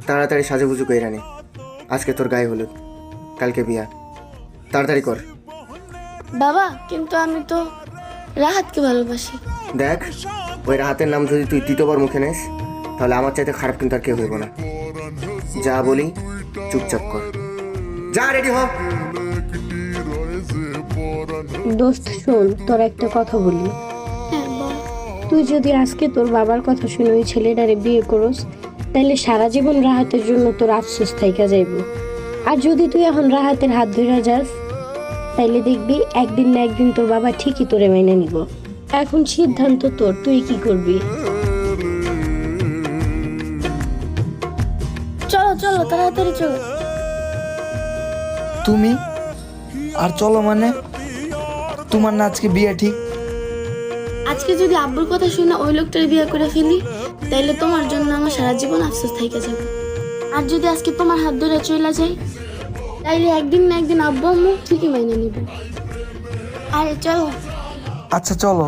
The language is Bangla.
তাড়াতাড়ি সাজুগুজু কইরা নে, আজকে তোর গায়ে হলুদ, কালকে বিয়া, তাড়াতাড়ি কর। বাবা কিন্তু আমি তো রাহাতকে ভালোবাসি। দেখ, ওই রাহাতের নাম যদি তুই তৃতীয়বার মুখে নেস তাহলে আমার চাইতে খারাপ কিন্তু আর কেউ হইব না। যা বলি চুপচাপ কর, যা রেডি হ। দোস্ত শোন, তোর একটা কথা বলি। হ্যাঁ বল। তুই যদি আজকে তোর বাবার কথা শুনে ওই ছেলেটারে বিয়ে করস, তাহলে সারা জীবন রাহাতের জন্য তোর আফসোস থাইকা যাইব। আর যদি তুই এখন রাহাতের হাত ধরে যাস, তাইলে দেখবি একদিন না একদিন তোর বাবা ঠিকই তোরে মেনে নিব। এখন সিদ্ধান্ত তোর, তুই কি করবি? চলো চলো তাড়াতাড়ি চলো। তুমি আর চলো মানে? তোমার না আজকে বিয়ে ঠিক? আজকে যদি আব্বুর কথা শুনে ওই লোকটার বিয়ে করে ফেলি, তাইলে তোমার জন্য আমার সারা জীবন আফসোস থেকে যাবে। আর যদি আজকে তোমার হাত ধরে চলে যাই, তাইলে একদিন না একদিন আব্বু আম্মু ঠিকই মেনে নিবে। আরে চলো। আচ্ছা চলো।